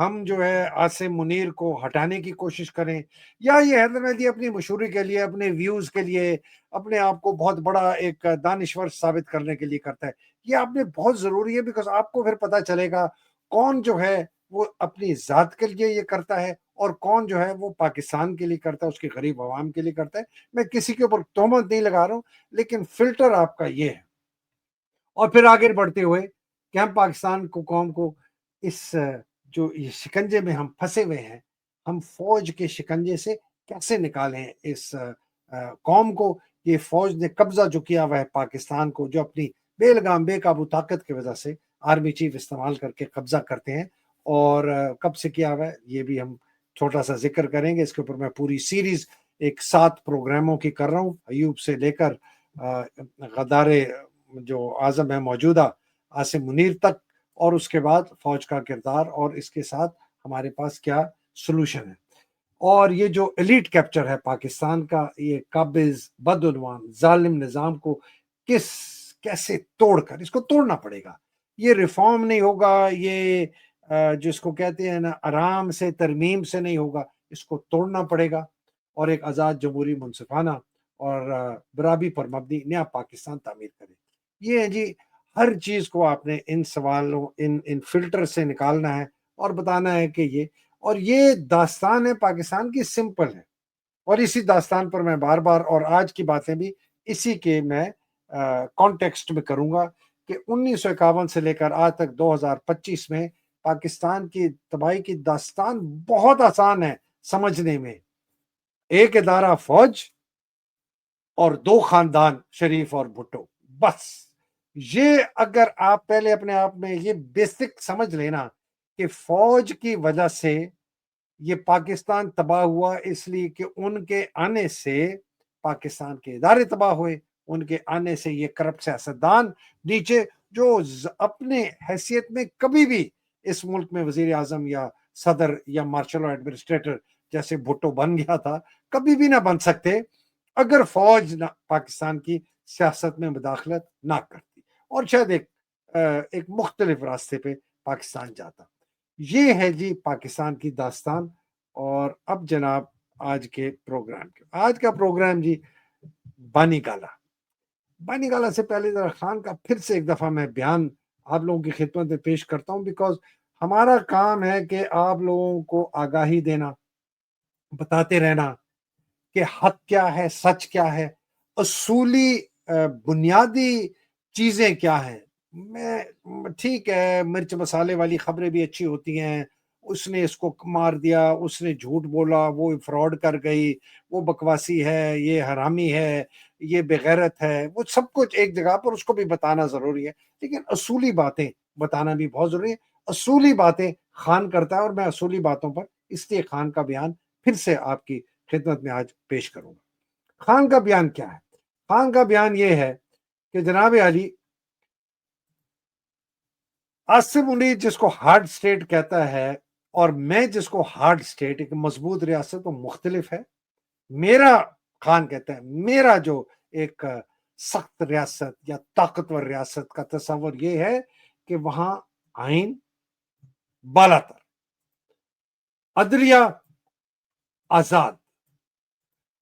ہم جو ہے عاصم منیر کو ہٹانے کی کوشش کریں، یا یہ حیدر مہدی اپنی مشہوری کے لیے، اپنے ویوز کے لیے، اپنے آپ کو بہت بڑا ایک دانشور ثابت کرنے کے لیے کرتا ہے. یہ آپ نے بہت ضروری ہے، بیکاز آپ کو پھر پتا چلے گا کون جو ہے وہ اپنی ذات کے لیے یہ کرتا ہے اور کون جو ہے وہ پاکستان کے لیے کرتا ہے، اس کے غریب عوام کے لیے کرتا ہے. میں کسی کے اوپر تہمت نہیں لگا رہا ہوں، لیکن فلٹر آپ کا یہ ہے. اور پھر آگے بڑھتے ہوئے کہ ہم پاکستان کو، قوم کو، اس جو یہ شکنجے میں ہم پھنسے ہوئے ہیں، ہم فوج کے شکنجے سے کیسے نکالیں اس قوم کو. یہ فوج نے قبضہ جو کیا ہوا ہے پاکستان کو، جو اپنی بے لگام بے قابو طاقت کی وجہ سے آرمی چیف استعمال کر کے قبضہ کرتے ہیں. اور کب سے کیا ہوا ہے یہ بھی ہم چھوٹا سا ذکر کریں گے. اس کے اوپر میں پوری سیریز ایک 7 پروگراموں کی کر رہا ہوں، ایوب سے لے کر غدار جو اعظم ہے موجودہ عاصم منیر تک، اور اس کے بعد فوج کا کردار اور اس کے ساتھ ہمارے پاس کیا سلوشن ہے. اور یہ جو ایلیٹ کیپچر ہے پاکستان کا، یہ قابض بدعنوان ظالم نظام کو کیسے توڑ کر، اس کو توڑنا پڑے گا. یہ ریفارم نہیں ہوگا، یہ جس کو کہتے ہیں نا آرام سے ترمیم سے نہیں ہوگا، اس کو توڑنا پڑے گا اور ایک آزاد جمہوری منصفانہ اور برابری پر مبنی نیا پاکستان تعمیر کرے. یہ ہے جی، ہر چیز کو آپ نے ان سوالوں، ان فلٹر سے نکالنا ہے اور بتانا ہے کہ یہ، اور یہ داستان ہے پاکستان کی، سمپل ہے. اور اسی داستان پر میں بار بار، اور آج کی باتیں بھی اسی کے میں کانٹیکسٹ میں کروں گا کہ 1951 سے لے کر آج تک 2025 میں پاکستان کی تباہی کی داستان بہت آسان ہے سمجھنے میں. ایک ادارہ فوج اور 2 خاندان، شریف اور بھٹو، بس. یہ اگر آپ پہلے اپنے آپ میں یہ بیسک سمجھ لینا کہ فوج کی وجہ سے یہ پاکستان تباہ ہوا، اس لیے کہ ان کے آنے سے پاکستان کے ادارے تباہ ہوئے، ان کے آنے سے یہ کرپٹ سیاستدان نیچے، جو اپنے حیثیت میں کبھی بھی اس ملک میں وزیر اعظم یا صدر یا مارشل ایڈمنسٹریٹر جیسے بھٹو بن گیا تھا، کبھی بھی نہ بن سکتے اگر فوج پاکستان کی سیاست میں مداخلت نہ کرتی، اور شاید ایک مختلف راستے پہ پاکستان جاتا. یہ ہے جی پاکستان کی داستان. اور اب جناب آج کے پروگرام آج کا پروگرام جی، بانی گالا سے پہلے خان کا پھر سے ایک دفعہ میں بیان آپ لوگوں کی خدمت میں پیش کرتا ہوں، بیکاز ہمارا کام ہے کہ آپ لوگوں کو آگاہی دینا، بتاتے رہنا کہ حق کیا ہے، سچ کیا ہے، اصولی بنیادی چیزیں کیا ہیں. میں ٹھیک ہے، مرچ مسالے والی خبریں بھی اچھی ہوتی ہیں، اس نے اس کو مار دیا، اس نے جھوٹ بولا، وہ فراڈ کر گئی، وہ بکواسی ہے، یہ حرامی ہے، یہ بغیرت ہے، وہ سب کچھ ایک جگہ پر اس کو بھی بتانا ضروری ہے. لیکن اصولی باتیں بتانا بھی بہت ضروری ہے. اصولی باتیں خان کرتا ہے، اور میں اصولی باتوں پر اس لیے خان کا بیان پھر سے آپ کی خدمت میں آج پیش کروں گا. خان کا بیان کیا ہے؟ خان کا بیان یہ ہے کہ جناب علی، عاصم منیر جس کو ہارڈ سٹیٹ کہتا ہے، اور میں جس کو ہارڈ سٹیٹ، ایک مضبوط ریاست، تو مختلف ہے. میرا خان کہتا ہے میرا جو ایک سخت ریاست یا طاقتور ریاست کا تصور یہ ہے کہ وہاں آئین بالاتر، عدلیہ آزاد،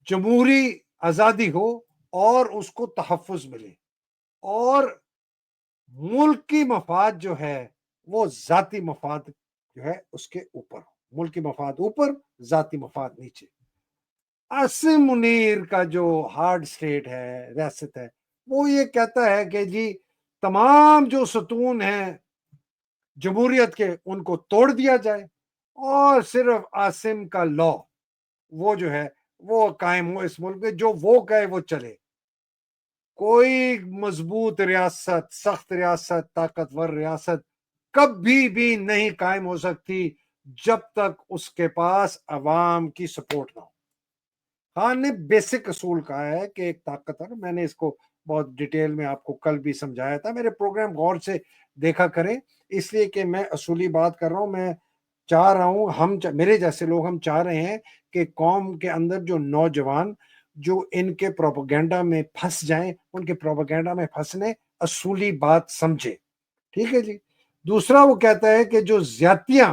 جمہوری آزادی ہو اور اس کو تحفظ ملے، اور ملک کی مفاد جو ہے وہ ذاتی مفاد جو ہے اس کے اوپر ہو. ملک کی مفاد اوپر، ذاتی مفاد نیچے. عاصم منیر کا جو ہارڈ سٹیٹ ہے، ریاست ہے، وہ یہ کہتا ہے کہ جی تمام جو ستون ہیں جمہوریت کے ان کو توڑ دیا جائے، اور صرف عاصم کا لا وہ جو ہے وہ قائم ہو اس ملک میں، جو وہ کہے وہ چلے. کوئی مضبوط ریاست، سخت ریاست، طاقتور ریاست کبھی بھی نہیں قائم ہو سکتی جب تک اس کے پاس عوام کی سپورٹ نہ ہو. خان نے بیسک اصول کہا ہے کہ ایک طاقتور، میں نے اس کو بہت ڈیٹیل میں آپ کو کل بھی سمجھایا تھا، میرے پروگرام غور سے دیکھا کریں، اس لیے کہ میں اصولی بات کر رہا ہوں. میں چاہ رہا ہوں، میرے جیسے لوگ، ہم چاہ رہے ہیں کہ قوم کے اندر جو نوجوان جو ان کے پروپیگنڈا میں پھنس جائیں، ان کے پروپیگنڈا میں پھنسنے، اصولی بات سمجھے. ٹھیک ہے جی. دوسرا وہ کہتا ہے کہ جو زیادتیاں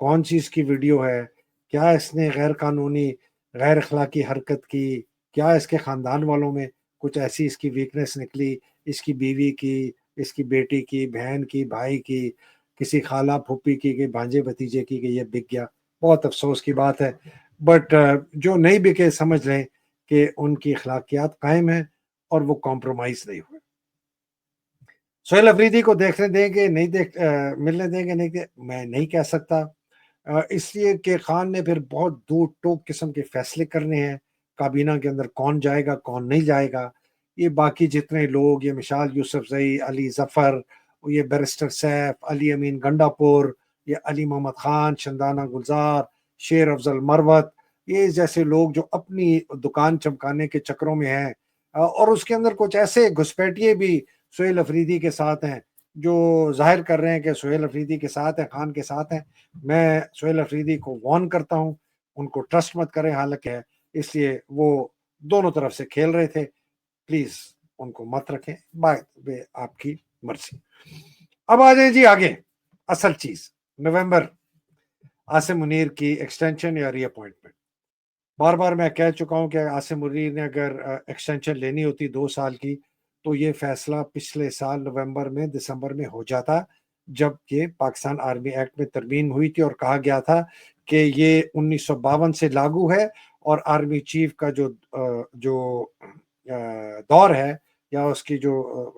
کون سی اس کی ویڈیو ہے، کیا اس نے غیر قانونی غیر اخلاقی حرکت کی، کیا اس کے خاندان والوں میں کچھ ایسی اس کی ویکنس نکلی، اس کی بیوی کی، اس کی بیٹی کی، بہن کی، بھائی کی، کسی خالہ پھوپھی کی، کہ بھانجے بھتیجے کی، کہ یہ بک گیا. بہت افسوس کی بات ہے. بٹ جو نہیں بکے سمجھ لیں کہ ان کی اخلاقیات قائم ہیں اور وہ کمپرومائز نہیں ہوئے. سہیل افریدی کو دیکھنے دیں گے نہیں ملنے دیں گے نہیں میں نہیں کہہ سکتا، اس لیے کہ خان نے پھر بہت دور ٹوک قسم کے فیصلے کرنے ہیں. کابینہ کے اندر کون جائے گا کون نہیں جائے گا، یہ باقی جتنے لوگ، یہ مشال یوسف زئی، علی ظفر، یہ بیرسٹر سیف، علی امین گنڈا پور، یہ علی محمد خان، شندانہ گلزار، شیر افضل مروت، یہ جیسے لوگ جو اپنی دکان چمکانے کے چکروں میں ہیں، اور اس کے اندر کچھ ایسے گھسپیٹیے بھی سہیل افریدی کے ساتھ ہیں جو ظاہر کر رہے ہیں کہ سہیل افریدی کے ساتھ ہیں، خان کے ساتھ ہیں. میں سہیل افریدی کو وارن کرتا ہوں، ان کو ٹرسٹ مت کریں، حالانکہ ہے اس لیے وہ دونوں طرف سے کھیل رہے تھے. پلیز ان کو مت رکھیں، بات آپ کی مرضی. اب آ جائیں جی آگے اصل چیز، نومبر عاصم منیر کی ایکسٹینشن یا ری اپوائنٹمنٹ. بار بار میں کہہ چکا ہوں کہ عاصم منیر نے اگر ایکسٹینشن لینی ہوتی 2 سال کی تو یہ فیصلہ پچھلے سال نومبر میں دسمبر میں ہو جاتا، جب کہ پاکستان آرمی ایکٹ میں ترمیم ہوئی تھی اور کہا گیا تھا کہ یہ 1952 سے لاگو ہے، اور آرمی چیف کا جو دور ہے یا اس کی جو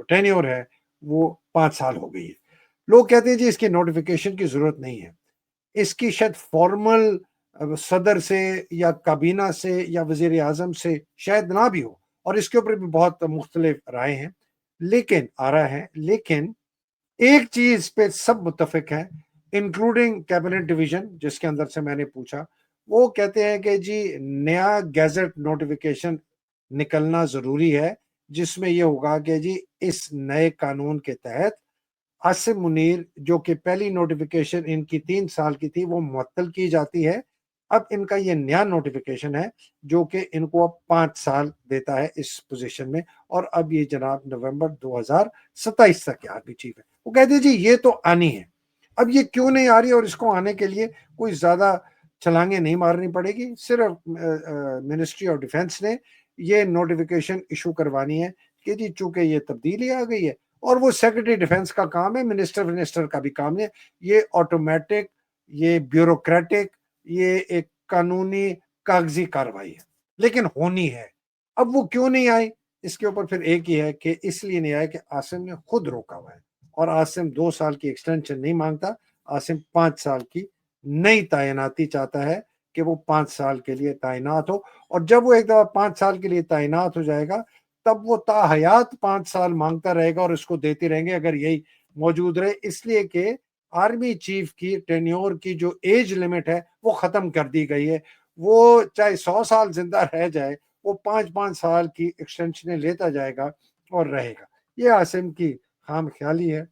ٹینیور ہے وہ 5 سال ہو گئی ہے. لوگ کہتے ہیں جی اس کی نوٹیفیکیشن کی ضرورت نہیں ہے. اس کی شاید فارمل صدر سے یا کابینہ سے یا وزیر اعظم سے شاید نہ بھی ہو، اور اس کے اوپر بھی بہت مختلف رائے ہیں، لیکن آرا ہے. لیکن ایک چیز پہ سب متفق ہیں انکلوڈنگ کیبنٹ ڈویژن جس کے اندر سے میں نے پوچھا، وہ کہتے ہیں کہ جی نیا گیزٹ نوٹیفیکیشن نکلنا ضروری ہے، جس میں یہ ہوگا کہ جی اس نئے قانون کے تحت عاصم منیر جو کہ پہلی نوٹیفیکیشن ان کی 3 سال کی تھی وہ معطل کی جاتی ہے. اب ان کا یہ نیا نوٹیفیکیشن ہے جو کہ ان کو اب 5 سال دیتا ہے اس پوزیشن میں، اور اب یہ جناب نومبر 2027 تک کے آرمی چیف ہے. وہ کہتے ہیں جی یہ تو آنی ہے. اب یہ کیوں نہیں آ رہی، اور اس کو آنے کے لیے کوئی زیادہ چھلانگیں نہیں مارنی پڑے گی، صرف منسٹری آف ڈیفنس نے یہ نوٹیفیکیشن ایشو کروانی ہے کہ جی چونکہ یہ تبدیلی آ گئی ہے، اور وہ سیکرٹری ڈیفنس کا کام ہے، منسٹر کا بھی کام ہے. یہ آٹومیٹک، یہ بیوروکریٹک، یہ ایک قانونی کاغذی کاروائی ہے، لیکن ہونی ہے. اب وہ کیوں نہیں آئی، اس کے اوپر پھر ایک ہی ہے کہ اس لیے نہیں آئے کہ عاصم نے خود روکا ہوا ہے، اور عاصم 2 سال کی ایکسٹینشن نہیں مانگتا. عاصم 5 سال کی نئی تعیناتی چاہتا ہے کہ وہ 5 سال کے لیے تعینات ہو، اور جب وہ ایک دفعہ 5 سال کے لیے تعینات ہو جائے گا تب وہ تا حیات 5 سال مانگتا رہے گا، اور اس کو دیتے رہیں گے اگر یہی موجود رہے. اس لیے کہ آرمی چیف کی ٹینیور کی جو ایج لمٹ ہے وہ ختم کر دی گئی ہے. وہ چاہے 100 سال زندہ رہ جائے، وہ 5 سال کی ایکسٹینشنیں لیتا جائے گا اور رہے گا. یہ عاصم کی خام خیالی ہے.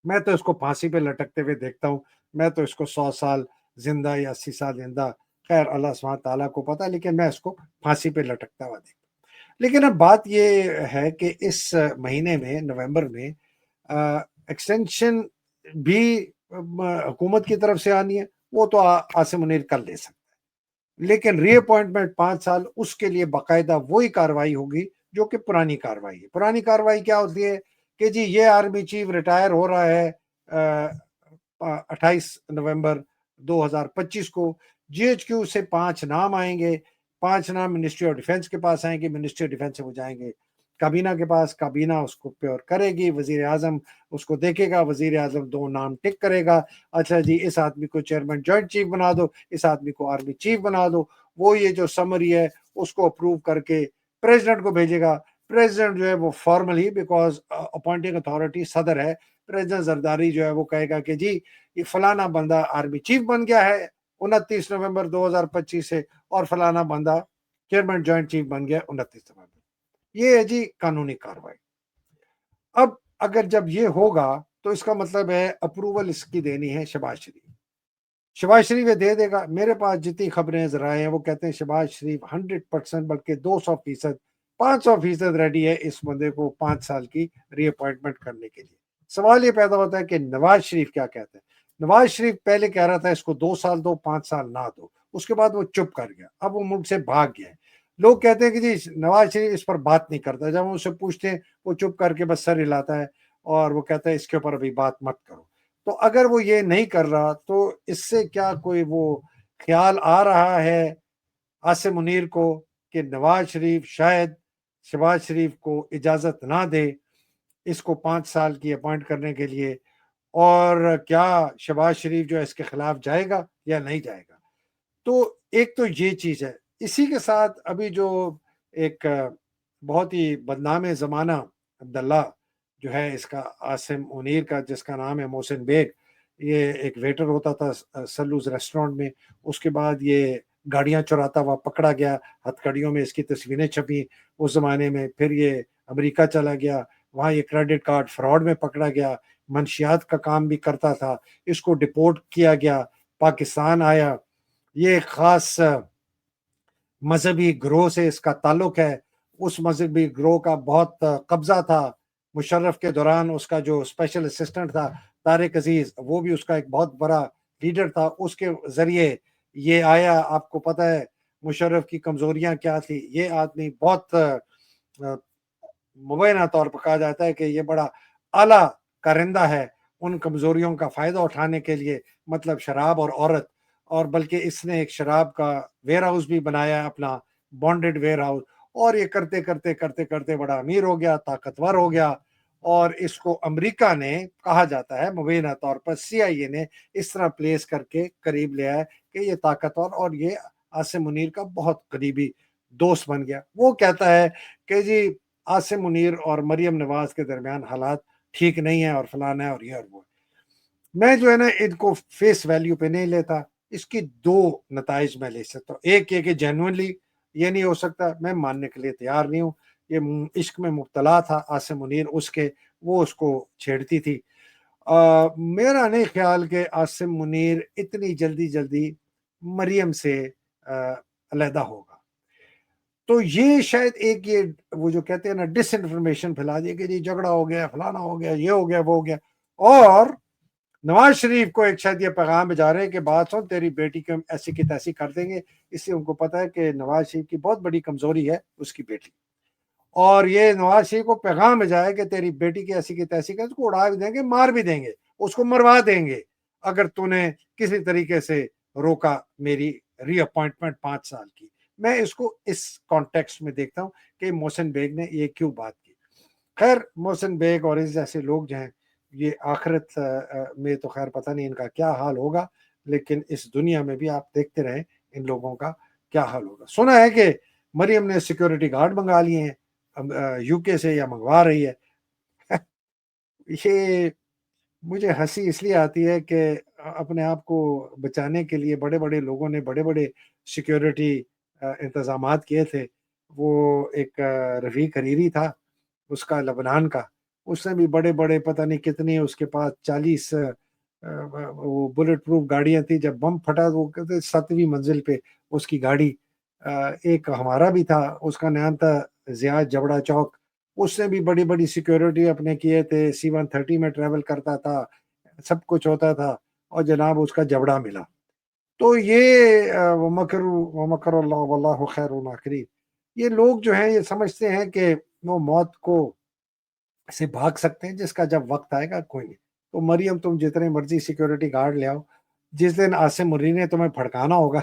میں تو اس کو پھانسی پہ لٹکتے ہوئے دیکھتا ہوں، میں تو اس کو 100 سال زندہ یا 80 سال زندہ، خیر اللہ سبحانہ تعالیٰ کو پتا، لیکن میں اس کو پھانسی پہ لٹکتا ہوا دیکھتا ہوں. لیکن اب بات یہ ہے کہ اس مہینے میں نومبر میں ایکسٹینشن بھی حکومت کی طرف سے آنی ہے، وہ تو عاصم منیر کر لے سکتا ہے، لیکن ری اپوائنٹمنٹ 5 سال اس کے لیے باقاعدہ وہی کاروائی ہوگی جو کہ پرانی کاروائی ہے. پرانی کاروائی کیا ہوتی ہے کہ جی یہ آرمی چیف ریٹائر ہو رہا ہے 28 نومبر 2025 کو، جی ایچ کیو سے 5 نام آئیں گے، 5 نام منسٹری آف ڈیفنس کے پاس آئیں گے، منسٹری آف ڈیفنس سے وہ جائیں گے کابینہ کے پاس، کابینہ اس کو پیور کرے گی، وزیر اعظم اس کو دیکھے گا، وزیر اعظم 2 نام ٹک کرے گا، اچھا جی اس آدمی کو چیئرمین جوائنٹ چیف بنا دو، اس آدمی کو آرمی چیف بنا دو. وہ یہ جو سمری ہے اس کو اپروو کر کے پریزیڈنٹ کو بھیجے گا. پریزیڈنٹ جو ہے وہ formal he, because appointing authority صدر ہے، پریزیڈنٹ زرداری جو ہے وہ کہے گا کہ جی یہ فلانا بندہ آرمی چیف بن گیا ہے 29 نومبر 2025 سے، اور فلانا بندہ چیئرمین جوائنٹ چیف بن گیا 29 نومبر. یہ ہے جی قانونی کاروائی. اب اگر جب یہ ہوگا تو اس کا مطلب ہے اپروول اس کی دینی ہے شہباز شریف. شہباز شریف یہ دے دے گا. میرے پاس جتنی خبریں ذرائع ہیں وہ کہتے ہیں شہباز شریف 100% بلکہ 200%، 500% ریڈی ہے اس بندے کو 5 سال کی ری اپوائنٹمنٹ کرنے کے لیے. سوال یہ پیدا ہوتا ہے کہ نواز شریف کیا کہتے ہیں. نواز شریف پہلے کہہ رہا تھا اس کو 2 سال دو 5 سال نہ دو، اس کے بعد وہ چپ کر گیا، اب وہ ملک سے بھاگ گیا ہے۔ لوگ کہتے ہیں کہ جی نواز شریف اس پر بات نہیں کرتا، جب ہم اسے پوچھتے ہیں وہ چپ کر کے بس سر ہلاتا ہے اور وہ کہتا ہے اس کے اوپر ابھی بات مت کرو۔ تو اگر وہ یہ نہیں کر رہا تو اس سے کیا کوئی وہ خیال آ رہا ہے عاصم منیر کو کہ نواز شریف شاید شہباز شریف کو اجازت نہ دے اس کو 5 سال کی اپوائنٹ کرنے کے لیے، اور کیا شہباز شریف جو ہے اس کے خلاف جائے گا یا نہیں جائے گا؟ تو ایک تو یہ چیز ہے، اسی کے ساتھ ابھی جو ایک بہت ہی بدنام زمانہ عبداللہ جو ہے اس کا عاصم منیر کا، جس کا نام ہے محسن بیگ، یہ ایک ویٹر ہوتا تھا سلوز ریسٹورنٹ میں، اس کے بعد یہ گاڑیاں چراتا ہوا پکڑا گیا، ہتھ کڑیوں میں اس کی تصویریں چھپی اس زمانے میں، پھر یہ امریکہ چلا گیا، وہاں یہ کریڈٹ کارڈ فراڈ میں پکڑا گیا، منشیات کا کام بھی کرتا تھا، اس کو ڈپورٹ کیا گیا، پاکستان آیا، یہ ایک خاص مذہبی گروہ سے اس کا تعلق ہے، اس مذہبی گروہ کا بہت قبضہ تھا، مشرف کے دوران اس کا جو اسپیشل اسسٹنٹ تھا طارق عزیز، وہ بھی اس کا ایک بہت بڑا لیڈر تھا، اس کے ذریعے یہ آیا۔ آپ کو پتہ ہے مشرف کی کمزوریاں کیا تھی، یہ آدمی بہت مبینہ طور پر کہا جاتا ہے کہ یہ بڑا اعلیٰ کارندہ ہے ان کمزوریوں کا فائدہ اٹھانے کے لیے، مطلب شراب اور عورت، اور بلکہ اس نے ایک شراب کا ویئر ہاؤس بھی بنایا اپنا، بانڈڈ ویئر ہاؤس، اور یہ کرتے کرتے کرتے کرتے بڑا امیر ہو گیا، طاقتور ہو گیا، اور اس کو امریکہ نے کہا جاتا ہے مبینہ طور پر سی آئی اے نے اس طرح پلیس کر کے قریب لیا ہے کہ یہ طاقتور اور یہ عاصم منیر کا بہت قریبی دوست بن گیا۔ وہ کہتا ہے کہ جی عاصم منیر اور مریم نواز کے درمیان حالات ٹھیک نہیں ہیں اور فلانا ہے اور یہ اور وہ۔ میں جو ہے نا ان کو فیس ویلیو پہ نہیں لیتا، اس کی دو نتائج میں لے سکتا ہوں، ایک یہ کہ جینوئنلی یہ نہیں ہو سکتا، میں ماننے کے لیے تیار نہیں ہوں، یہ عشق میں مبتلا تھا عاصم منیر، اس کے وہ اس کو چھیڑتی تھی۔ میرا نہیں خیال کہ عاصم منیر اتنی جلدی مریم سے علیحدہ ہوگا، تو یہ شاید ایک یہ وہ جو کہتے ہیں نا ڈس انفارمیشن پھیلا دی کہ جی جھگڑا ہو گیا، فلانا ہو گیا، یہ ہو گیا، وہ ہو گیا، اور نواز شریف کو ایک شاید یہ پیغام بھیجا رہے ہیں کہ بات سن تیری بیٹی کو ہم ایسی کی تیسی کر دیں گے، اس سے ان کو پتا ہے کہ نواز شریف کی بہت بڑی کمزوری ہے اس کی بیٹی، اور یہ نواز شریف کو پیغام بھیجا ہے کہ تیری بیٹی کی ایسی کی تیسی کر، اس کو اڑا بھی دیں گے، مار بھی دیں گے، اس کو مروا دیں گے اگر تو نے کسی طریقے سے روکا میری ری اپوائنٹمنٹ 5 سال کی۔ میں اس کو اس کانٹیکسٹ میں دیکھتا ہوں کہ محسن بیگ نے یہ کیوں بات کی۔ خیر محسن بیگ اور اس جیسے لوگ جو ہیں یہ آخرت میں تو خیر پتہ نہیں ان کا کیا حال ہوگا، لیکن اس دنیا میں بھی آپ دیکھتے رہیں ان لوگوں کا کیا حال ہوگا۔ سنا ہے کہ مریم نے سیکیورٹی گارڈ منگا لیے ہیں یو کے سے، یا منگوا رہی ہے۔ یہ مجھے ہنسی اس لیے آتی ہے کہ اپنے آپ کو بچانے کے لیے بڑے بڑے لوگوں نے بڑے بڑے سیکیورٹی انتظامات کیے تھے۔ وہ ایک رفیق حریری تھا اس کا لبنان کا، اس نے بھی بڑے بڑے پتہ نہیں کتنی، اس کے پاس 40 وہ بلٹ پروف گاڑیاں تھیں، جب بم پھٹا تو وہ کہتے 7ویں منزل پہ اس کی گاڑی۔ ایک ہمارا بھی تھا، اس کا نام تھا زیاد جبڑا چوک، اس نے بھی بڑی بڑی سیکیورٹی اپنے کیے تھے، C-130 میں ٹریول کرتا تھا، سب کچھ ہوتا تھا، اور جناب اس کا جبڑا ملا۔ تو یہ ومکر اللہ واللہ خیر الماکرین، یہ لوگ جو ہیں یہ سمجھتے ہیں کہ وہ موت کو سے بھاگ سکتے ہیں، جس کا جب وقت آئے گا کوئی نہیں۔ تو مریم تم جتنے مرضی سیکیورٹی گارڈ لے آؤ، جس دن عاصم منیر نے تمہیں پھڑکانا ہوگا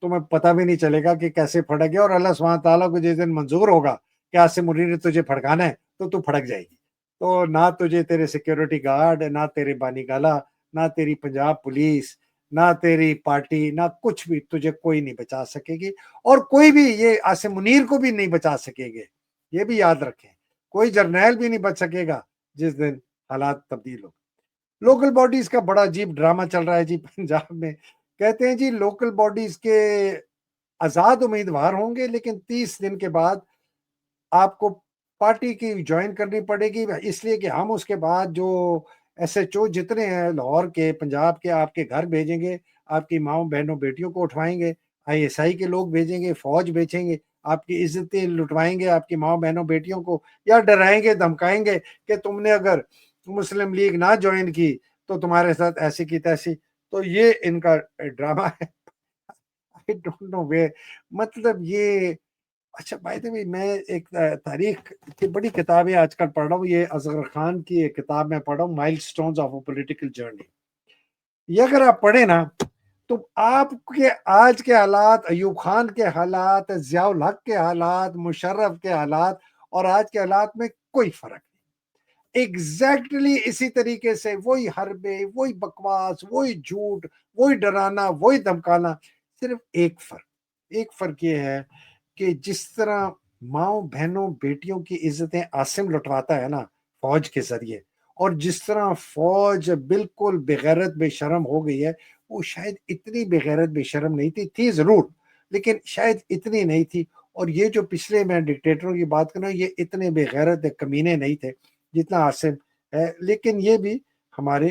تمہیں پتہ بھی نہیں چلے گا کہ کیسے پھڑک گیا، اور اللہ سبحانہ تعالیٰ کو جس دن منظور ہوگا کہ عاصم منیر نے تجھے پھڑکانا ہے تو تو پھڑک جائے گی۔ تو نہ تجھے تیرے سیکیورٹی گارڈ، نہ تیرے بانی گالا، نہ تیری پنجاب پولیس، نہ تیری پارٹی، نہ کچھ بھی تجھے کوئی نہیں بچا سکے گی، اور کوئی بھی یہ عاصم منیر کو بھی نہیں بچا سکے گے، یہ بھی یاد رکھیں۔ کوئی جرنیل بھی نہیں بچ سکے گا جس دن حالات تبدیل ہو۔ لوکل باڈیز کا بڑا عجیب ڈرامہ چل رہا ہے جی پنجاب میں، کہتے ہیں جی لوکل باڈیز کے آزاد امیدوار ہوں گے، لیکن 30 دن کے بعد آپ کو پارٹی کی جوائن کرنی پڑے گی، اس لیے کہ ہم اس کے بعد جو ایس ایچ او جتنے ہیں لاہور کے، پنجاب کے، آپ کے گھر بھیجیں گے، آپ کی ماؤں بہنوں بیٹیوں کو اٹھوائیں گے، ISI کے لوگ بھیجیں گے، فوج بھیجیں گے، آپ کی عزتیں لٹوائیں گے آپ کی ماؤں بہنوں بیٹیوں کو، یا ڈرائیں گے دھمکائیں گے کہ تم نے اگر مسلم لیگ نہ جوائن کی تو تمہارے ساتھ ایسی کی تیسی. تو یہ ان کا ڈرامہ ہے. I don't know where. مطلب یہ اچھا بائی دا وے میں ایک تاریخ کی بڑی کتابیں آج کل پڑھ رہا ہوں. یہ اصغر خان کی ایک کتاب میں پڑھ رہا ہوں, مائل stones of a political journey. یہ اگر آپ پڑھیں نا تو آپ کے آج کے حالات, ایوب خان کے حالات, ضیاء الحق کے حالات, مشرف کے حالات اور آج کے حالات میں کوئی فرق نہیں. ایگزیکٹلی اسی طریقے سے وہی حربے, وہی بکواس, وہی جھوٹ, وہی ڈرانا, وہی دھمکانا. صرف ایک فرق یہ ہے کہ جس طرح ماؤں بہنوں بیٹیوں کی عزتیں عاصم لٹواتا ہے نا فوج کے ذریعے, اور جس طرح فوج بالکل بغیرت بے شرم ہو گئی ہے, وہ شاید اتنی بغیرت بے شرم نہیں تھی ضرور, لیکن شاید اتنی نہیں تھی. اور یہ جو پچھلے میں ڈکٹیٹروں کی بات کر رہا ہوں, یہ اتنے بغیرت کمینے نہیں تھے جتنا عاصم ہے. لیکن یہ بھی ہمارے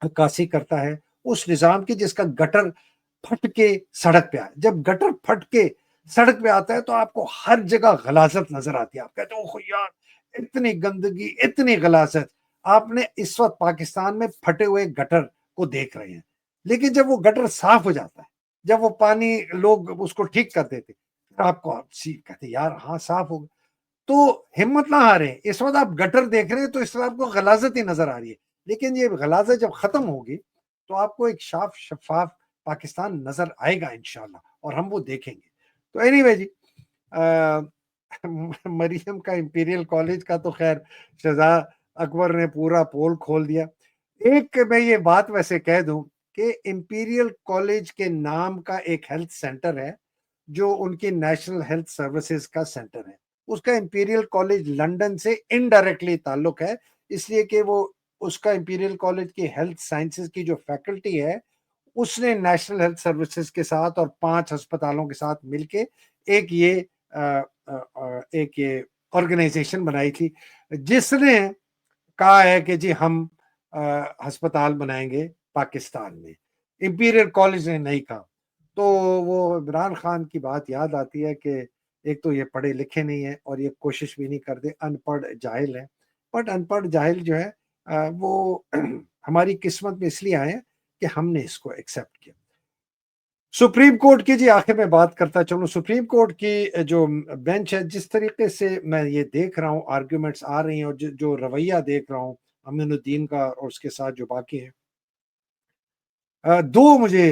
عکاسی کرتا ہے اس نظام کی جس کا گٹر پھٹ کے سڑک پہ آئے. جب گٹر پھٹ کے سڑک پہ آتا ہے تو آپ کو ہر جگہ غلاظت نظر آتی ہے. آپ کہتے ہو یار اتنی گندگی, اتنی غلاظت. آپ نے اس وقت پاکستان میں پھٹے ہوئے گٹر کو دیکھ رہے ہیں, لیکن جب وہ گٹر صاف ہو جاتا ہے, جب وہ پانی لوگ اس کو ٹھیک کر دیتے, آپ کو کہتے یار ہاں صاف ہو گیا. تو ہمت نہ ہارے, اس وقت آپ گٹر دیکھ رہے ہیں تو اس وقت آپ کو غلاظت ہی نظر آ رہی ہے, لیکن یہ غلاظت جب ختم ہوگی تو آپ کو ایک شفاف پاکستان نظر آئے گا انشاءاللہ, اور ہم وہ دیکھیں گے. تو اینی وے جی, مریم کا امپیریل کالج کا تو خیر شہزاد اکبر نے پورا پول کھول دیا. ایک میں یہ بات ویسے کہہ دوں کہ امپیریل کالج کے نام کا ایک ہیلتھ سینٹر ہے جو ان کی نیشنل ہیلتھ سروسز کا سینٹر ہے. اس کا امپیریل کالج لنڈن سے انڈائریکٹلی تعلق ہے, اس لیے کہ وہ اس کا امپیریل کالج کی ہیلتھ سائنسز کی جو فیکلٹی ہے اس نے نیشنل ہیلتھ سروسز کے ساتھ اور 5 ہسپتالوں کے ساتھ مل کے ایک یہ آرگنائزیشن بنائی تھی, جس نے کہا ہے کہ جی ہم ہسپتال بنائیں گے پاکستان میں. امپیریل کالج نے نہیں کہا. تو وہ عمران خان کی بات یاد آتی ہے کہ ایک تو یہ پڑھے لکھے نہیں ہیں اور یہ کوشش بھی نہیں کرتے, ان پڑھ جاہل ہیں. بٹ ان پڑھ جاہل جو ہے وہ ہماری قسمت میں اس لیے آئے ہیں کہ ہم نے اس کو ایکسیپٹ کیا. سپریم کورٹ کی جی آخر میں بات کرتا چلوں. سپریم کورٹ کی جو بینچ ہے, جس طریقے سے میں یہ دیکھ رہا ہوں آرگومنٹس آ رہی ہیں اور جو رویہ دیکھ رہا ہوں امین الدین کا اور اس کے ساتھ جو باقی ہیں, دو مجھے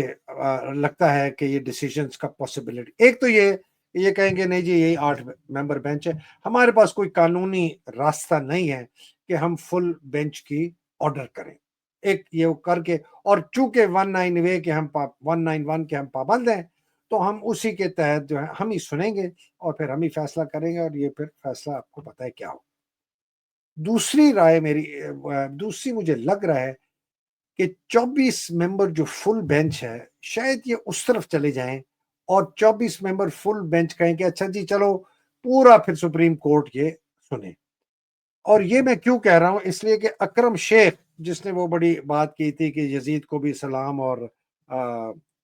لگتا ہے کہ یہ ڈیسیجنز کا پاسبلٹی. ایک تو یہ کہیں گے نہیں جی یہی 8 ممبر بینچ ہے, ہمارے پاس کوئی قانونی راستہ نہیں ہے کہ ہم فل بینچ کی آرڈر کریں. ایک یہ کر کے, اور چونکہ 191 کے ہم 191 کے ہم پابند ہیں تو ہم اسی کے تحت جو ہے ہم ہی سنیں گے اور پھر ہم ہی فیصلہ کریں گے, اور یہ پھر فیصلہ آپ کو پتہ ہے کیا ہو. دوسری رائے میری, دوسری مجھے لگ رہا ہے کہ 24 ممبر جو فل بینچ ہے شاید یہ اس طرف چلے جائیں اور 24 ممبر فل بینچ کہیں کہ اچھا جی چلو پورا پھر سپریم کورٹ یہ سنیں. اور یہ میں کیوں کہہ رہا ہوں, اس لیے کہ اکرم شیخ جس نے وہ بڑی بات کی تھی کہ یزید کو بھی سلام اور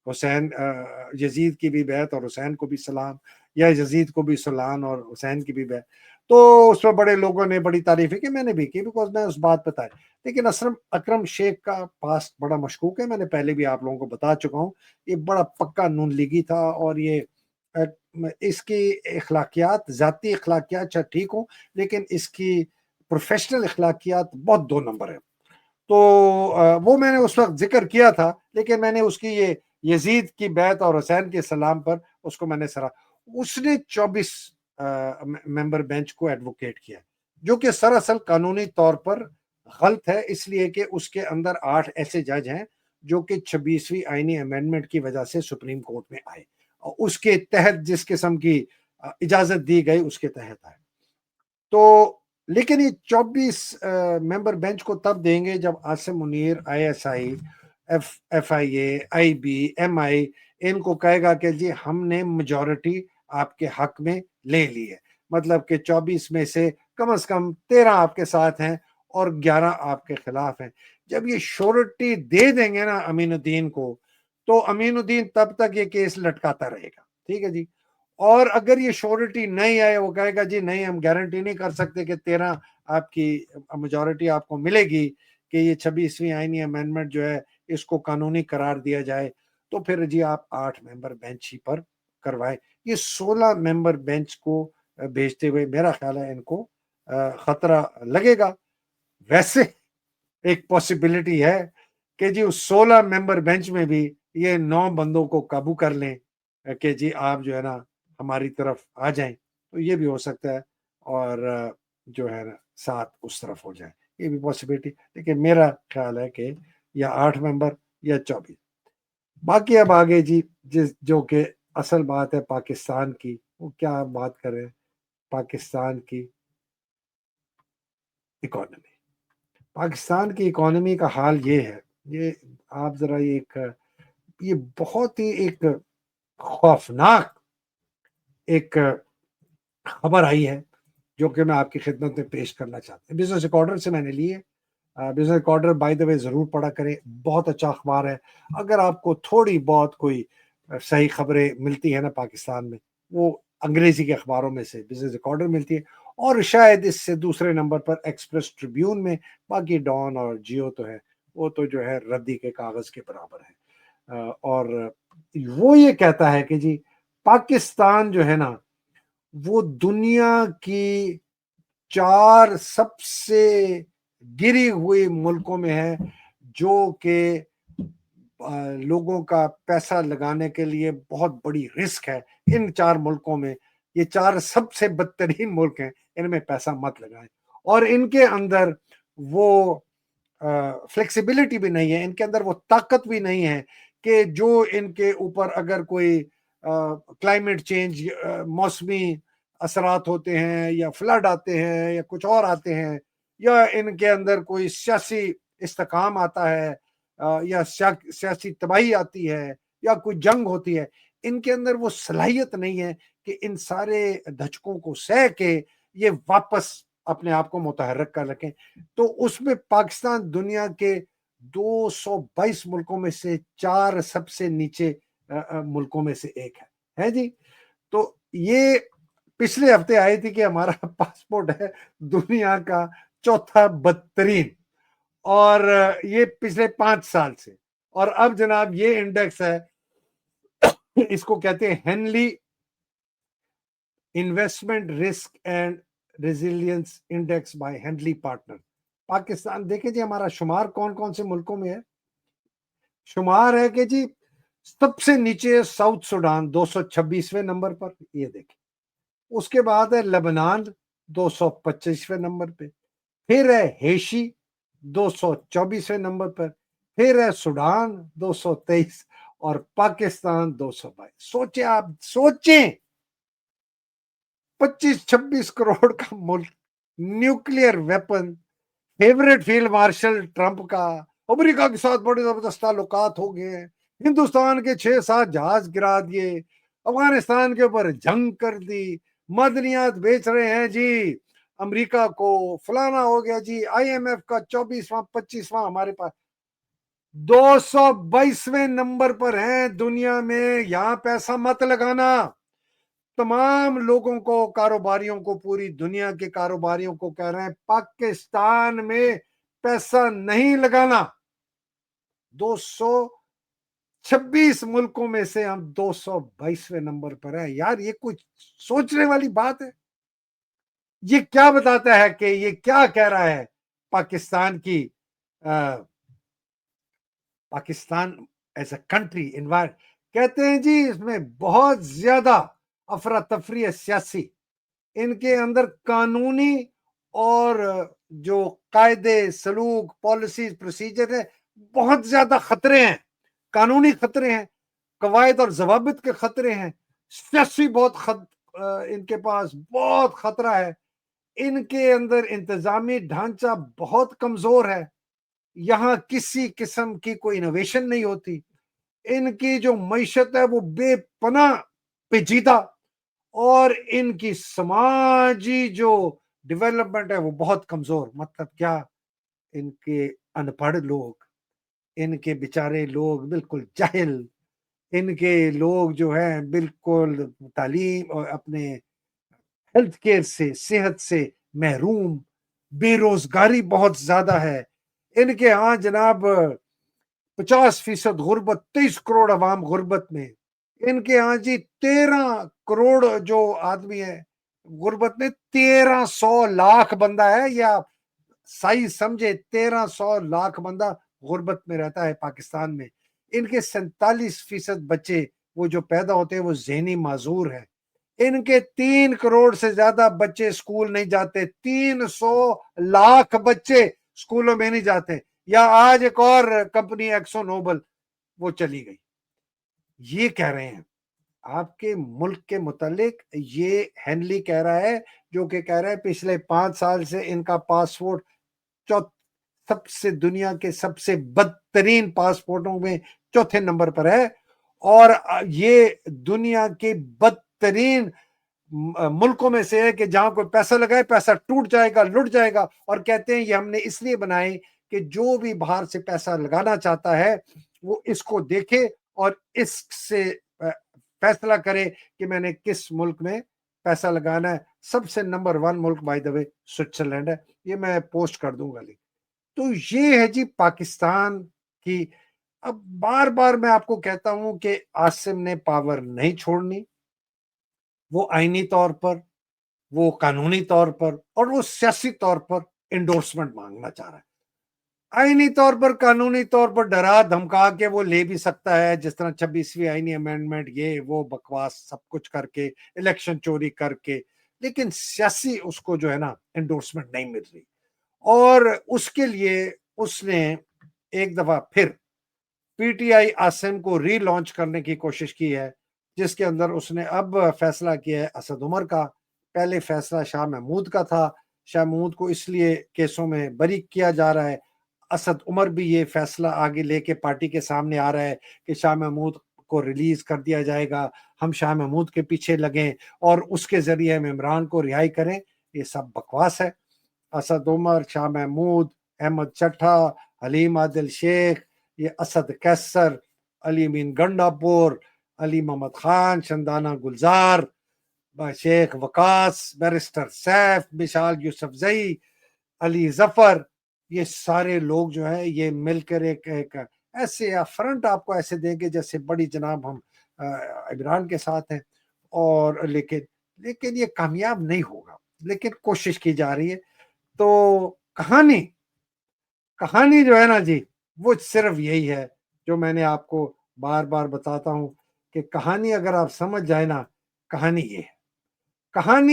حسین, یزید کی بھی بیعت اور حسین کو بھی سلام, یا یزید کو بھی سلام اور حسین کی بھی بیعت, تو اس میں بڑے لوگوں نے بڑی تعریفیں کی, میں نے بھی کی بیکاز میں اس بات بتائی. لیکن اکرم شیخ کا پاسٹ بڑا مشکوک ہے, میں نے پہلے بھی آپ لوگوں کو بتا چکا ہوں. یہ بڑا پکا نون لیگی تھا, اور یہ اس کی اخلاقیات, ذاتی اخلاقیات چاہے ٹھیک ہوں, لیکن اس کی پروفیشنل اخلاقیات بہت 2 نمبر ہے. تو وہ میں نے اس وقت ذکر کیا تھا, لیکن میں نے اس کی یہ یزید کی بیعت اور حسین کے سلام پر اس کو میں نے سرا. اس نے 24 ممبر بینچ کو ایڈوکیٹ کیا, جو کہ سراصل قانونی طور پر غلط ہے, اس لیے کہ اس کے اندر 8 ایسے جج ہیں جو کہ 26ویں آئینی امینڈمنٹ کی وجہ سے سپریم کورٹ میں آئے, اور اس کے تحت جس قسم کی اجازت دی گئی اس کے تحت آئے. تو لیکن یہ 24 ممبر بینچ کو تب دیں گے جب Asim Munir, ISI, FIA, IB, MI ان کو کہے گا کہ جی ہم نے میجورٹی آپ کے حق میں لے لی ہے. مطلب کہ 24 میں سے کم از کم 13 آپ کے ساتھ ہیں اور 11 آپ کے خلاف ہیں. جب یہ شورٹی دے دیں گے نا امین الدین کو, تو امین الدین تب تک یہ کیس لٹکاتا رہے گا. ٹھیک ہے جی. اور اگر یہ شورٹی نہیں آئے, وہ کہے گا جی نہیں ہم گارنٹی نہیں کر سکتے کہ 13 آپ کی میجورٹی آپ کو ملے گی کہ یہ 26ویں آئینی امینڈمنٹ جو ہے اس کو قانونی قرار دیا جائے، تو پھر جی آپ 8 ممبر بینچ ہی پر کروائیں۔ یہ 16 ممبر بینچ کو بھیجتے ہوئے میرا خیال ہے ان کو خطرہ لگے گا۔ ویسے ایک پاسبلٹی ہے کہ جی اس 16 ممبر بینچ میں بھی یہ 9 بندوں کو قابو کر لیں کہ جی آپ جو ہے نا ہماری طرف آ جائیں، تو یہ بھی ہو سکتا ہے، اور جو ہے نا 7 اس طرف ہو جائیں، یہ بھی پاسبلٹی، لیکن میرا خیال ہے کہ یا 8 ممبر یا 24۔ باقی اب آگے جی جو کہ اصل بات ہے پاکستان کی، وہ کیا بات کریں، پاکستان کی اکانومی۔ پاکستان کی اکانومی کا حال یہ ہے، یہ آپ ذرا یہ بہت ہی ایک خوفناک ایک خبر آئی ہے جو کہ میں آپ کی خدمت میں پیش کرنا چاہتا ہوں۔ بزنس ریکارڈر سے میں نے لی ہے۔ بزنس ریکارڈر بائی دا وے ضرور پڑھا کریں، بہت اچھا اخبار ہے۔ اگر آپ کو تھوڑی بہت کوئی صحیح خبریں ملتی ہیں نا پاکستان میں، وہ انگریزی کے اخباروں میں سے بزنس ریکارڈر ملتی ہے، اور شاید اس سے دوسرے نمبر پر ایکسپریس ٹریبیون میں، باقی ڈان اور جیو تو ہے، وہ تو جو ہے ردی کے کاغذ کے برابر ہے۔ اور وہ یہ کہتا ہے کہ جی پاکستان جو ہے نا وہ دنیا کی 4 سب سے گری ہوئی ملکوں میں ہے، جو کہ لوگوں کا پیسہ لگانے کے لیے بہت بڑی رسک ہے۔ ان 4 ملکوں میں، یہ 4 سب سے بدترین ملک ہیں، ان میں پیسہ مت لگائیں، اور ان کے اندر وہ فلیکسیبلٹی بھی نہیں ہے، ان کے اندر وہ طاقت بھی نہیں ہے کہ جو ان کے اوپر اگر کوئی کلائمیٹ چینج، موسمی اثرات ہوتے ہیں، یا فلڈ آتے ہیں، یا کچھ اور آتے ہیں، یا ان کے اندر کوئی سیاسی استحکام آتا ہے، یا سیاسی تباہی آتی ہے، یا کوئی جنگ ہوتی ہے، ان کے اندر وہ صلاحیت نہیں ہے کہ ان سارے دھچکوں کو سہ کے یہ واپس اپنے آپ کو متحرک کر رکھیں۔ تو اس میں پاکستان دنیا کے 222 ملکوں میں سے 4 سب سے نیچے ملکوں میں سے ایک ہے جی۔ تو یہ پچھلے ہفتے آئی تھی کہ ہمارا پاسپورٹ ہے دنیا کا 4تھا بدترین، اور یہ پچھلے 5 سال سے، اور اب جناب یہ انڈیکس ہے، اس کو کہتے ہیں Henley investment risk and resilience index by Henley partner. Pakistan دیکھیں جی ہمارا شمار کون کون سے ملکوں میں ہے۔ شمار ہے کہ جی سب سے نیچے ساؤتھ سوڈان 226ویں نمبر پر، یہ دیکھیں۔ اس کے بعد ہے لبنان 225ویں نمبر پہ، پھر ہے ہیشی 224ویں نمبر پر، پھر ہے سوڈان 223، اور پاکستان 222۔ سوچیں، آپ سوچیں، 25-26 کروڑ کا ملک، nuclear weapon, favourite field marshal Trump کا، امریکہ کے ساتھ بڑے زبردست تعلقات ہو گئے ہیں، ہندوستان کے 6-7 جہاز گرا دیے، افغانستان کے اوپر جنگ کر دی، معدنیات بیچ رہے ہیں جی امریکہ کو، فلانا ہو گیا جی، آئی ایم ایف کا 24واں 25واں ہمارے پاس، 222ویں نمبر پر ہیں دنیا میں۔ یہاں پیسہ مت لگانا۔ تمام لوگوں کو، کاروباریوں کو، پوری دنیا کے کاروباریوں کو کہہ رہے ہیں پاکستان میں پیسہ نہیں لگانا۔ 226 ملکوں میں سے ہم 222ویں نمبر پر ہیں۔ یار یہ کچھ سوچنے والی بات ہے۔ یہ کیا بتاتا ہے کہ یہ کیا کہہ رہا ہے پاکستان کی، Pakistan as a country environment, کہتے ہیں جی اس میں بہت زیادہ افراتفری ہے سیاسی، ان کے اندر قانونی اور جو قاعدے سلوک پالیسیز پروسیجر ہے بہت زیادہ خطرے ہیں، قانونی خطرے ہیں، قواعد اور ضوابط کے خطرے ہیں، سیاسی ان کے پاس بہت خطرہ ہے، ان کے اندر انتظامی ڈھانچہ بہت کمزور ہے، یہاں کسی قسم کی کوئی انوویشن نہیں ہوتی، ان کی جو معیشت ہے وہ بے پناہ پیچیدہ، اور ان کی سماجی جو ڈیولپمنٹ ہے وہ بہت کمزور۔ مطلب کیا؟ ان کے ان پڑھ لوگ، ان کے بیچارے لوگ بالکل جاہل، ان کے لوگ جو ہیں بالکل تعلیم اور اپنے ہیلتھ کیئر سے، صحت سے محروم، بے روزگاری بہت زیادہ ہے، ان کے ہاں جناب 50% غربت، 23 کروڑ عوام غربت میں، ان کے ہاں جی 13 کروڑ جو آدمی ہے غربت میں، 1300 لاکھ بندہ ہے، یا سائز سمجھے 1300 لاکھ بندہ غربت میں رہتا ہے پاکستان میں۔ ان کے 47% بچے وہ جو پیدا ہوتے ہیں وہ ذہنی معذور ہیں۔ ان کے 3 کروڑ سے زیادہ بچے اسکول نہیں جاتے، 300 لاکھ بچے اسکولوں میں نہیں جاتے۔ یا آج ایک اور کمپنی ایکسو نوبل وہ چلی گئی، یہ کہہ رہے ہیں آپ کے ملک کے متعلق، یہ ہینلی کہہ رہا ہے، جو کہ کہہ رہا ہے پچھلے 5 سال سے ان کا پاسپورٹ سب سے دنیا کے سب سے بدترین پاسپورٹوں میں چوتھے نمبر پر ہے، اور یہ دنیا کے بدترین ملکوں میں سے ہے کہ جہاں کوئی پیسہ لگائے پیسہ ٹوٹ جائے گا، لٹ جائے گا، اور کہتے ہیں یہ ہم نے اس لیے بنائے کہ جو بھی باہر سے پیسہ لگانا چاہتا ہے وہ اس کو دیکھے اور اس سے فیصلہ کرے کہ میں نے کس ملک میں پیسہ لگانا ہے۔ سب سے نمبر 1 ملک بائی دا وے سوئٹزرلینڈ ہے، یہ میں پوسٹ کر دوں گا۔ تو یہ ہے جی پاکستان کی۔ اب بار بار میں آپ کو کہتا ہوں کہ عاصم نے پاور نہیں چھوڑنی، وہ آئینی طور پر، وہ قانونی طور پر، اور وہ سیاسی طور پر انڈورسمنٹ مانگنا چاہ رہا ہے۔ آئینی طور پر، قانونی طور پر ڈرا دھمکا کے وہ لے بھی سکتا ہے، جس طرح 26ویں آئینی امینڈمنٹ، یہ وہ بکواس سب کچھ کر کے، الیکشن چوری کر کے، لیکن سیاسی اس کو جو ہے نا انڈورسمنٹ نہیں مل رہی۔ اور اس کے لیے اس نے ایک دفعہ پھر پی ٹی آئی عاصم کو ری لانچ کرنے کی کوشش کی ہے، جس کے اندر اس نے اب فیصلہ کیا ہے اسد عمر کا۔ پہلے فیصلہ شاہ محمود کا تھا، شاہ محمود کو اس لیے کیسوں میں بری کیا جا رہا ہے۔ اسد عمر بھی یہ فیصلہ آگے لے کے پارٹی کے سامنے آ رہا ہے کہ شاہ محمود کو ریلیز کر دیا جائے گا، ہم شاہ محمود کے پیچھے لگیں اور اس کے ذریعے ہم عمران کو رہائی کریں۔ یہ سب بکواس ہے۔ اسد عمر، شاہ محمود، احمد چٹھا، حلیم عادل شیخ، یہ اسد کیسر، علی مین گنڈا پور، علی محمد خان، شندانہ گلزار، شیخ وقاص، بیرسٹر سیف، مشال یوسف زئی، علی ظفر، یہ سارے لوگ جو ہیں یہ مل کر ایک ایسے فرنٹ آپ کو ایسے دیں گے جیسے بڑی جناب ہم عمران کے ساتھ ہیں، اور لیکن یہ کامیاب نہیں ہوگا، لیکن کوشش کی جا رہی ہے۔ تو کہانی جو ہے نا جی، وہ صرف یہی ہے جو میں نے آپ کو بار بار بتاتا ہوں کہ کہانی اگر آپ سمجھ جائے نا، کہانی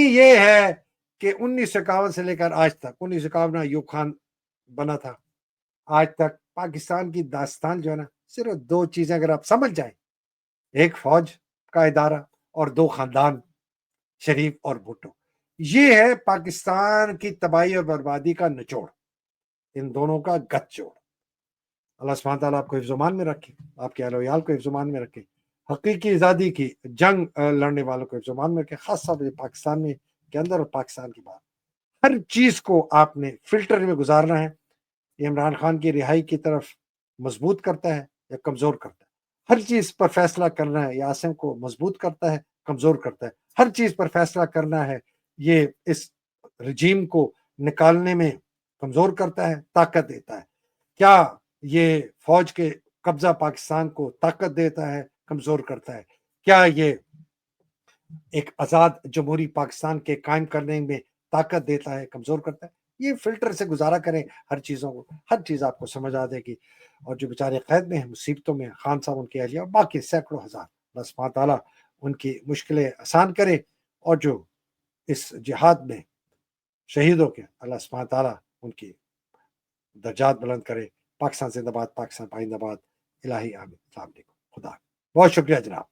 یہ ہے کہ 1951 سے لے کر آج تک، 1951 میں ایوب خان بنا تھا، آج تک پاکستان کی داستان جو ہے نا، صرف 2 چیزیں اگر آپ سمجھ جائیں، ایک فوج کا ادارہ اور 2 خاندان، شریف اور بھٹو، یہ ہے پاکستان کی تباہی اور بربادی کا نچوڑ، ان دونوں کا گت جوڑ۔ اللہ سبحانہ تعالیٰ آپ کو حفظ و امان میں رکھے، آپ کے اہل و عیال کو حفظ و امان میں رکھے، حقیقی آزادی کی جنگ لڑنے والوں کو حفظ و امان میں رکھے، خاص طور پر پاکستان میں کے اندر اور پاکستان کے باہر۔ ہر چیز کو آپ نے فلٹر میں گزارنا ہے۔ یہ عمران خان کی رہائی کی طرف مضبوط کرتا ہے یا کمزور کرتا ہے؟ ہر چیز پر فیصلہ کرنا ہے، یہ عاصم کو مضبوط کرتا ہے، کمزور کرتا ہے؟ ہر چیز پر فیصلہ کرنا ہے، یہ اس رجیم کو نکالنے میں کمزور کرتا ہے، طاقت دیتا ہے؟ کیا یہ فوج کے قبضہ پاکستان کو طاقت دیتا ہے، کمزور کرتا ہے؟ کیا یہ ایک آزاد جمہوری پاکستان کے قائم کرنے میں طاقت دیتا ہے، کمزور کرتا ہے؟ یہ فلٹر سے گزارا کریں ہر چیزوں کو، ہر چیز آپ کو سمجھ آ جائے گی۔ اور جو بیچارے قید میں ہیں، مصیبتوں میں، خان صاحب، ان کی اہلیہ اور باقی سینکڑوں ہزار، اللہ سبحانہ تعالیٰ ان کی مشکلیں آسان کرے، اور جو اس جہاد میں شہید ہو کے، اللہ سبحانہ تعالیٰ ان کی درجات بلند کرے۔ پاکستان زندہ باد، پاکستان پائندہ باد، الہی آمین۔ السلام علیکم، خدا، بہت شکریہ جناب۔